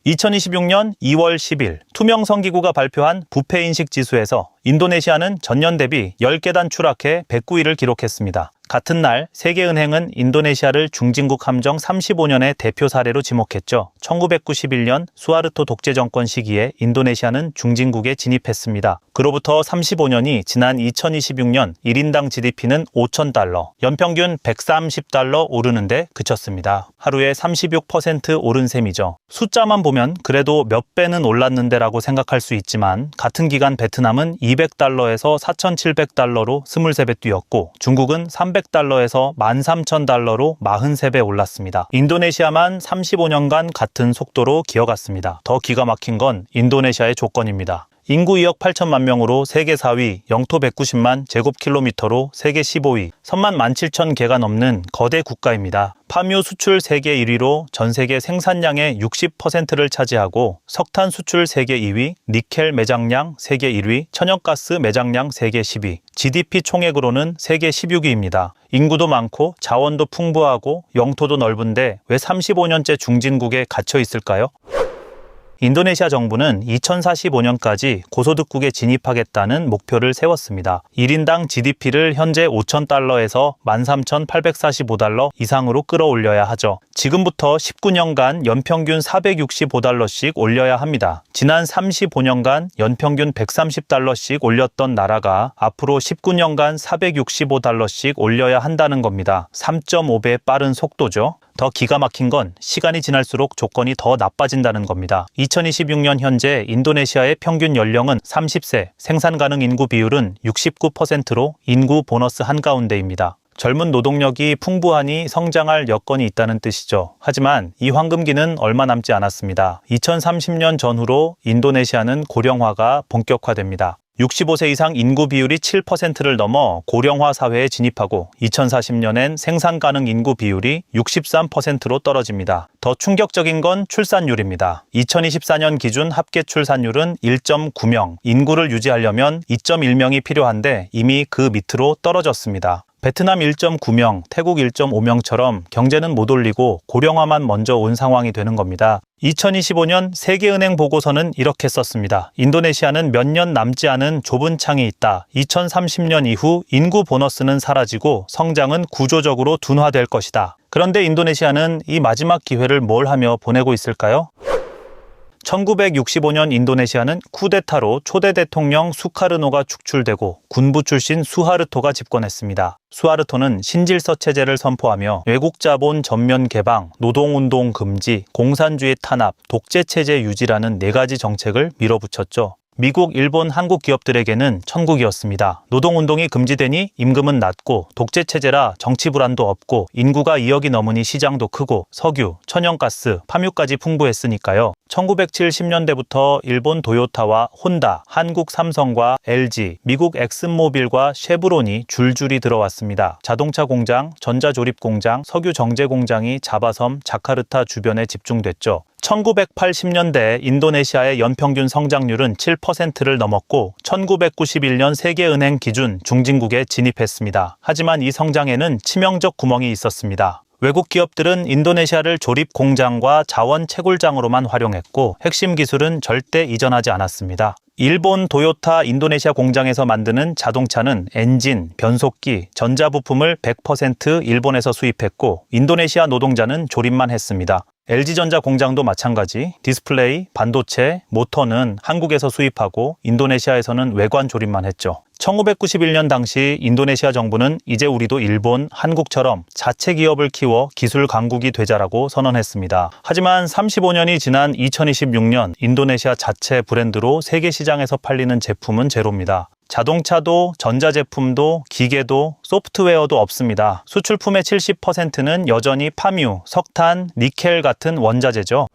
2026년 2월 10일 투명성기구가 발표한 부패인식 지수에서 인도네시아는 전년 대비 10계단 추락해 109위를 기록했습니다. 같은 날 세계은행은 인도네시아를 중진국 함정 35년의 대표 사례로 지목했죠. 1991년 수하르토 독재 정권 시기에 인도네시아는 중진국에 진입했습니다. 그로부터 35년이 지난 2026년 1인당 GDP는 5,000달러, 연평균 130달러 오르는데 그쳤습니다. 하루에 36% 오른 셈이죠. 숫자만 보면 그래도 몇 배는 올랐는데라고 생각할 수 있지만 같은 기간 베트남은 200달러에서 4,700달러로 23배 뛰었고 중국은 300달러에서 13,000달러로 43배 올랐습니다. 인도네시아만 35년간 같은 속도로 기어갔습니다. 더 기가 막힌 건 인도네시아의 조건입니다. 인구 2억 8천만 명으로 세계 4위, 영토 190만 제곱킬로미터로 세계 15위, 선만 17,000개가 넘는 거대 국가입니다. 파묘 수출 세계 1위로 전 세계 생산량의 60%를 차지하고 석탄 수출 세계 2위, 니켈 매장량 세계 1위, 천연가스 매장량 세계 10위, GDP 총액으로는 세계 16위입니다. 인구도 많고 자원도 풍부하고 영토도 넓은데 왜 35년째 중진국에 갇혀 있을까요? 인도네시아 정부는 2045년까지 고소득국에 진입하겠다는 목표를 세웠습니다. 1인당 GDP를 현재 5,000달러에서 13,845달러 이상으로 끌어올려야 하죠. 지금부터 19년간 연평균 465달러씩 올려야 합니다. 지난 35년간 연평균 130달러씩 올렸던 나라가 앞으로 19년간 465달러씩 올려야 한다는 겁니다. 3.5배 빠른 속도죠. 더 기가 막힌 건 시간이 지날수록 조건이 더 나빠진다는 겁니다. 2026년 현재 인도네시아의 평균 연령은 30세, 생산 가능 인구 비율은 69%로 인구 보너스 한가운데입니다. 젊은 노동력이 풍부하니 성장할 여건이 있다는 뜻이죠. 하지만 이 황금기는 얼마 남지 않았습니다. 2030년 전후로 인도네시아는 고령화가 본격화됩니다. 65세 이상 인구 비율이 7%를 넘어 고령화 사회에 진입하고 2040년엔 생산 가능 인구 비율이 63%로 떨어집니다. 더 충격적인 건 출산율입니다. 2024년 기준 합계 출산율은 1.9명, 인구를 유지하려면 2.1명이 필요한데 이미 그 밑으로 떨어졌습니다. 베트남 1.9명, 태국 1.5명처럼 경제는 못 올리고 고령화만 먼저 온 상황이 되는 겁니다. 2025년 세계은행 보고서는 이렇게 썼습니다. 인도네시아는 몇 년 남지 않은 좁은 창이 있다. 2030년 이후 인구 보너스는 사라지고 성장은 구조적으로 둔화될 것이다. 그런데 인도네시아는 이 마지막 기회를 뭘 하며 보내고 있을까요? 1965년 인도네시아는 쿠데타로 초대 대통령 수카르노가 축출되고 군부 출신 수하르토가 집권했습니다. 수하르토는 신질서 체제를 선포하며 외국 자본 전면 개방, 노동운동 금지, 공산주의 탄압, 독재 체제 유지라는 4가지 정책을 밀어붙였죠. 미국, 일본, 한국 기업들에게는 천국이었습니다. 노동운동이 금지되니 임금은 낮고 독재체제라 정치 불안도 없고 인구가 2억이 넘으니 시장도 크고 석유, 천연가스, 파묘까지 풍부했으니까요. 1970년대부터 일본 도요타와 혼다, 한국 삼성과 LG, 미국 엑슨모빌과 쉐브론이 줄줄이 들어왔습니다. 자동차 공장, 전자조립 공장, 석유 정제 공장이 자바섬, 자카르타 주변에 집중됐죠. 1980년대 인도네시아의 연평균 성장률은 7%를 넘었고 1991년 세계은행 기준 중진국에 진입했습니다. 하지만 이 성장에는 치명적 구멍이 있었습니다. 외국 기업들은 인도네시아를 조립 공장과 자원 채굴장으로만 활용했고 핵심 기술은 절대 이전하지 않았습니다. 일본 도요타 인도네시아 공장에서 만드는 자동차는 엔진, 변속기, 전자부품을 100% 일본에서 수입했고 인도네시아 노동자는 조립만 했습니다. LG전자 공장도 마찬가지, 디스플레이, 반도체, 모터는 한국에서 수입하고 인도네시아에서는 외관 조립만 했죠. 1991년 당시 인도네시아 정부는 이제 우리도 일본, 한국처럼 자체 기업을 키워 기술 강국이 되자라고 선언했습니다. 하지만 35년이 지난 2026년 인도네시아 자체 브랜드로 세계 시장에서 팔리는 제품은 제로입니다. 자동차도 전자제품도 기계도 소프트웨어도 없습니다. 수출품의 70%는 여전히 파뮤, 석탄, 니켈 같은 원자재죠.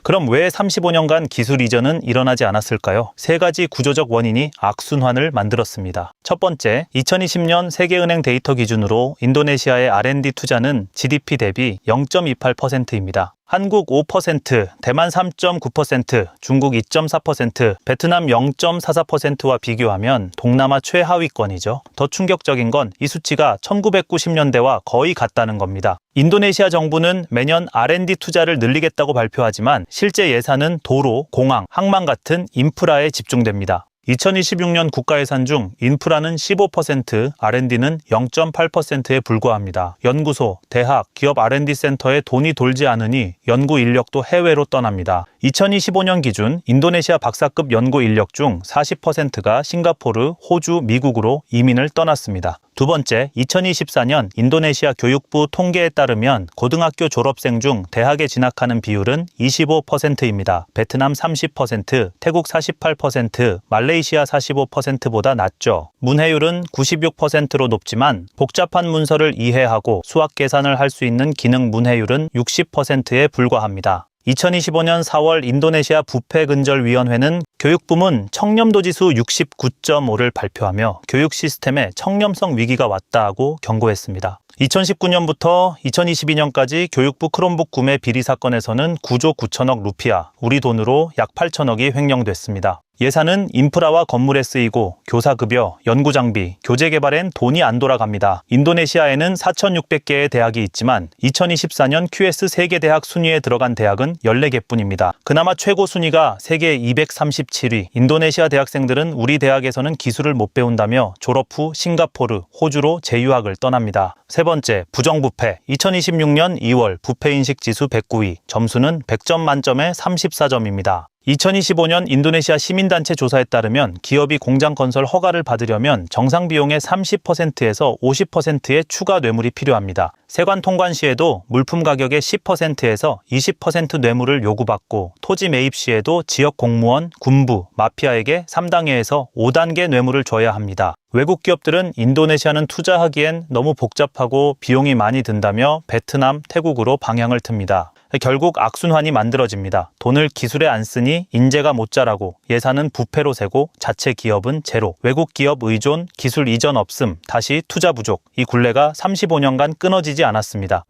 그럼 왜 35년간 기술 이전은 일어나지 않았을까요? 3가지 구조적 원인이 악순환을 만들었습니다. 첫 번째, 2020년 세계은행 데이터 기준으로 인도네시아의 R&D 투자는 GDP 대비 0.28%입니다. 한국 5%, 대만 3.9%, 중국 2.4%, 베트남 0.44%와 비교하면 동남아 최하위권이죠. 더 충격적인 건 이 수치가 1990년대와 거의 같다는 겁니다. 인도네시아 정부는 매년 R&D 투자를 늘리겠다고 발표하지만 실제 예산은 도로, 공항, 항만 같은 인프라에 집중됩니다. 2026년 국가예산 중 인프라는 15%, R&D는 0.8%에 불과합니다. 연구소, 대학, 기업 R&D 센터에 돈이 돌지 않으니 연구 인력도 해외로 떠납니다. 2025년 기준 인도네시아 박사급 연구 인력 중 40%가 싱가포르, 호주, 미국으로 이민을 떠났습니다. 두 번째, 2024년 인도네시아 교육부 통계에 따르면 고등학교 졸업생 중 대학에 진학하는 비율은 25%입니다. 베트남 30%, 태국 48%, 말레이시아 45%보다 낮죠. 문해율은 96%로 높지만 복잡한 문서를 이해하고 수학 계산을 할 수 있는 기능 문해율은 60%에 불과합니다. 2025년 4월 인도네시아 부패근절위원회는 교육부문 청렴도지수 69.5를 발표하며 교육 시스템에 청렴성 위기가 왔다 하고 경고했습니다. 2019년부터 2022년까지 교육부 크롬북 구매 비리 사건에서는 9조 9천억 루피아, 우리 돈으로 약 8천억이 횡령됐습니다. 예산은 인프라와 건물에 쓰이고 교사급여, 연구장비, 교재 개발엔 돈이 안 돌아갑니다. 인도네시아에는 4,600개의 대학이 있지만 2024년 QS 세계 대학 순위에 들어간 대학은 14개뿐입니다. 그나마 최고 순위가 세계 237위. 인도네시아 대학생들은 우리 대학에서는 기술을 못 배운다며 졸업 후 싱가포르, 호주로 재유학을 떠납니다. 세 번째, 부정부패. 2026년 2월 부패인식 지수 109위, 점수는 100점 만점에 34점입니다. 2025년 인도네시아 시민단체 조사에 따르면 기업이 공장 건설 허가를 받으려면 정상 비용의 30%에서 50%의 추가 뇌물이 필요합니다. 세관 통관 시에도 물품 가격의 10%에서 20% 뇌물을 요구받고 토지 매입 시에도 지역 공무원, 군부, 마피아에게 3단계에서 5단계 뇌물을 줘야 합니다. 외국 기업들은 인도네시아는 투자하기엔 너무 복잡하고 비용이 많이 든다며 베트남, 태국으로 방향을 틉니다. 결국 악순환이 만들어집니다. 돈을 기술에 안 쓰니 인재가 못 자라고 예산은 부패로 새고 자체 기업은 제로. 외국 기업 의존, 기술 이전 없음, 다시 투자 부족. 이 굴레가 35년간 끊어지지 않았습니다.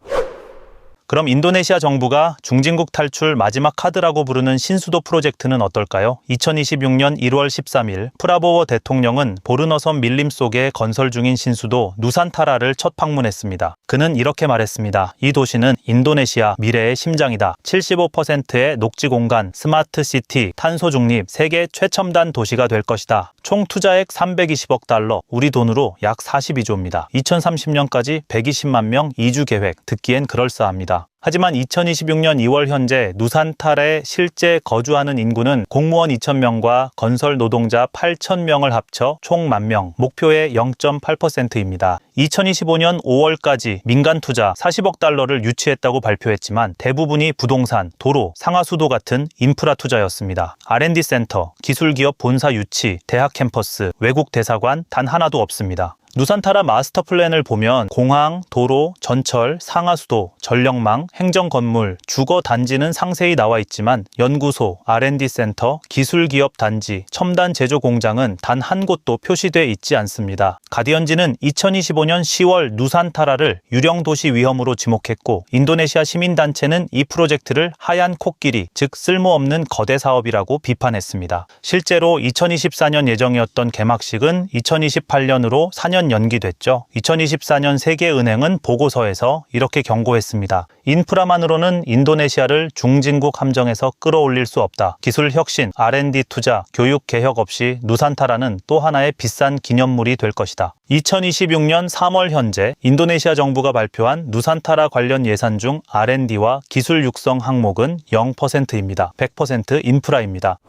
그럼 인도네시아 정부가 중진국 탈출 마지막 카드라고 부르는 신수도 프로젝트는 어떨까요? 2026년 1월 13일 프라보워 대통령은 보르너섬 밀림 속에 건설 중인 신수도 누산타라를 첫 방문했습니다. 그는 이렇게 말했습니다. 이 도시는 인도네시아 미래의 심장이다. 75%의 녹지 공간, 스마트 시티, 탄소 중립, 세계 최첨단 도시가 될 것이다. 총 투자액 320억 달러, 우리 돈으로 약 42조입니다. 2030년까지 120만 명 이주 계획, 듣기엔 그럴싸합니다. 하지만 2026년 2월 현재 누산타라에 실제 거주하는 인구는 공무원 2,000명과 건설 노동자 8,000명을 합쳐 총 10,000명, 목표의 0.8%입니다. 2025년 5월까지 민간 투자 40억 달러를 유치했다고 발표했지만 대부분이 부동산, 도로, 상하수도 같은 인프라 투자였습니다. R&D 센터, 기술기업 본사 유치, 대학 캠퍼스, 외국 대사관 단 하나도 없습니다. 누산타라 마스터 플랜을 보면 공항, 도로, 전철, 상하수도, 전력망, 행정건물, 주거 단지는 상세히 나와 있지만 연구소, R&D 센터, 기술기업 단지, 첨단 제조 공장은 단 한 곳도 표시돼 있지 않습니다. 가디언지는 2025년 10월 누산타라를 유령도시 위험으로 지목했고 인도네시아 시민단체는 이 프로젝트를 하얀 코끼리, 즉 쓸모없는 거대 사업이라고 비판했습니다. 실제로 2024년 예정이었던 개막식은 2028년으로 4년 연기됐죠. 2024년 세계은행은 보고서에서 이렇게 경고했습니다. 인프라만으로는 인도네시아를 중진국 함정에서 끌어올릴 수 없다. 기술 혁신, R&D 투자, 교육 개혁 없이 누산타라는 또 하나의 비싼 기념물이 될 것이다. 2026년 3월 현재 인도네시아 정부가 발표한 누산타라 관련 예산 중 R&D와 기술 육성 항목은 0%입니다. 100% 인프라입니다.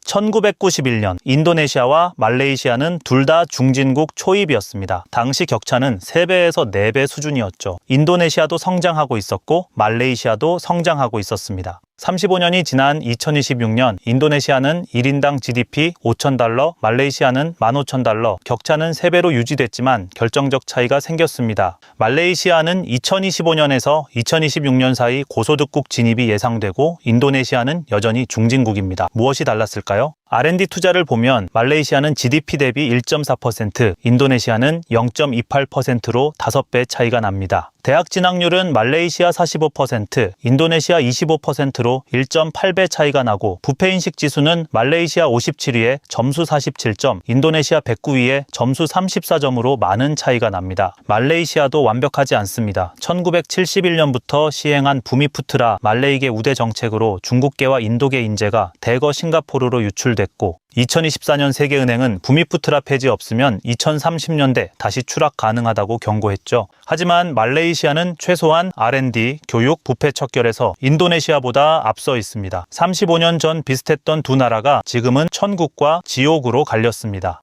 1991년 인도네시아와 말레이시아는 둘 다 중진국 초입이었습니다. 당시 격차는 3배에서 4배 수준이었죠. 인도네시아도 성장하고 있었고 말레이시아도 성장하고 있었습니다. 35년이 지난 2026년 인도네시아는 1인당 GDP 5,000달러, 말레이시아는 15,000달러, 격차는 3배로 유지됐지만 결정적 차이가 생겼습니다. 말레이시아는 2025년에서 2026년 사이 고소득국 진입이 예상되고 인도네시아는 여전히 중진국입니다. 무엇이 달랐을까요? R&D 투자를 보면 말레이시아는 GDP 대비 1.4%, 인도네시아는 0.28%로 5배 차이가 납니다. 대학 진학률은 말레이시아 45%, 인도네시아 25%로 1.8배 차이가 나고 부패인식 지수는 말레이시아 57위에 점수 47점, 인도네시아 109위에 점수 34점으로 많은 차이가 납니다. 말레이시아도 완벽하지 않습니다. 1971년부터 시행한 부미푸트라 말레이계 우대 정책으로 중국계와 인도계 인재가 대거 싱가포르로 유출됐고 2024년 세계은행은 부미푸트라 폐지 없으면 2030년대 다시 추락 가능하다고 경고했죠. 하지만 말레이시아는 최소한 R&D, 교육, 부패 척결에서 인도네시아보다 앞서 있습니다. 35년 전 비슷했던 두 나라가 지금은 천국과 지옥으로 갈렸습니다.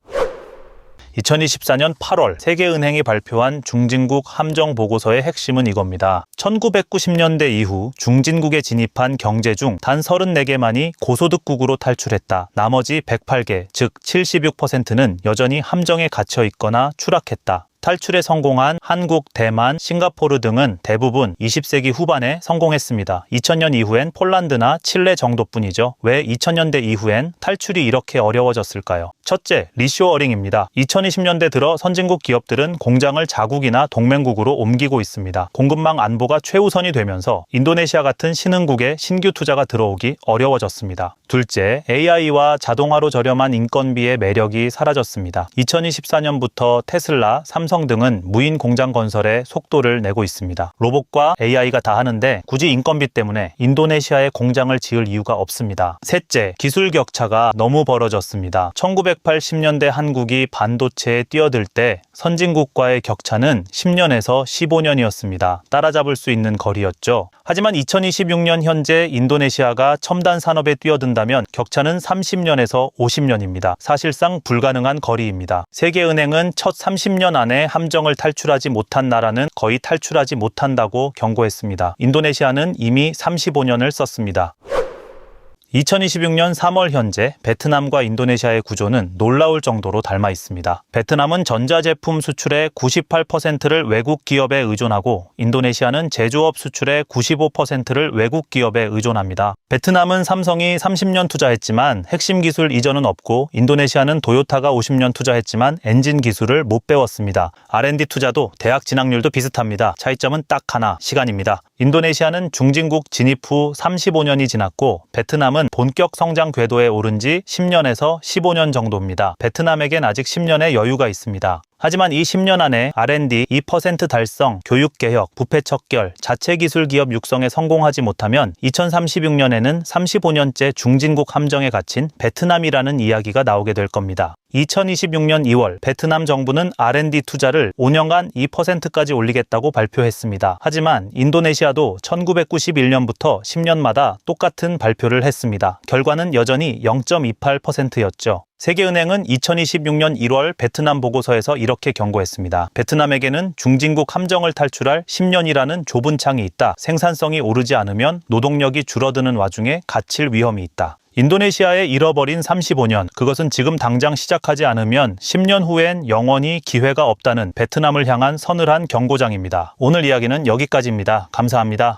2024년 8월 세계은행이 발표한 중진국 함정 보고서의 핵심은 이겁니다. 1990년대 이후 중진국에 진입한 경제 중 단 34개만이 고소득국으로 탈출했다. 나머지 108개, 즉 76%는 여전히 함정에 갇혀 있거나 추락했다. 탈출에 성공한 한국, 대만, 싱가포르 등은 대부분 20세기 후반에 성공했습니다. 2000년 이후엔 폴란드나 칠레 정도뿐이죠. 왜 2000년대 이후엔 탈출이 이렇게 어려워졌을까요? 첫째, 리쇼어링입니다. 2020년대 들어 선진국 기업들은 공장을 자국이나 동맹국으로 옮기고 있습니다. 공급망 안보가 최우선이 되면서 인도네시아 같은 신흥국에 신규 투자가 들어오기 어려워졌습니다. 둘째, AI와 자동화로 저렴한 인건비의 매력이 사라졌습니다. 2024년부터 테슬라, 삼성 등은 무인 공장 건설에 속도를 내고 있습니다. 로봇과 AI가 다 하는데 굳이 인건비 때문에 인도네시아에 공장을 지을 이유가 없습니다. 셋째, 기술 격차가 너무 벌어졌습니다. 1980년대 한국이 반도체에 뛰어들 때 선진국과의 격차는 10년에서 15년이었습니다. 따라잡을 수 있는 거리였죠. 하지만 2026년 현재 인도네시아가 첨단 산업에 뛰어든다면 격차는 30년에서 50년입니다. 사실상 불가능한 거리입니다. 세계은행은 첫 30년 안에 함정을 탈출하지 못한 나라는 거의 탈출하지 못한다고 경고했습니다. 인도네시아는 이미 35년을 썼습니다. 2026년 3월 현재 베트남과 인도네시아의 구조는 놀라울 정도로 닮아 있습니다. 베트남은 전자제품 수출의 98%를 외국 기업에 의존하고 인도네시아는 제조업 수출의 95%를 외국 기업에 의존합니다. 베트남은 삼성이 30년 투자했지만 핵심 기술 이전은 없고 인도네시아는 도요타가 50년 투자했지만 엔진 기술을 못 배웠습니다. R&D 투자도 대학 진학률도 비슷합니다. 차이점은 딱 하나, 시간입니다. 인도네시아는 중진국 진입 후 35년이 지났고 베트남은 본격 성장 궤도에 오른 지 10년에서 15년 정도입니다. 베트남에겐 아직 10년의 여유가 있습니다. 하지만 이 10년 안에 R&D 2% 달성, 교육개혁, 부패 척결, 자체 기술 기업 육성에 성공하지 못하면 2036년에는 35년째 중진국 함정에 갇힌 베트남이라는 이야기가 나오게 될 겁니다. 2026년 2월 베트남 정부는 R&D 투자를 5년간 2%까지 올리겠다고 발표했습니다. 하지만 인도네시아도 1991년부터 10년마다 똑같은 발표를 했습니다. 결과는 여전히 0.28%였죠. 세계은행은 2026년 1월 베트남 보고서에서 이렇게 경고했습니다. 베트남에게는 중진국 함정을 탈출할 10년이라는 좁은 창이 있다. 생산성이 오르지 않으면 노동력이 줄어드는 와중에 갇힐 위험이 있다. 인도네시아의 잃어버린 35년, 그것은 지금 당장 시작하지 않으면 10년 후엔 영원히 기회가 없다는 베트남을 향한 서늘한 경고장입니다. 오늘 이야기는 여기까지입니다. 감사합니다.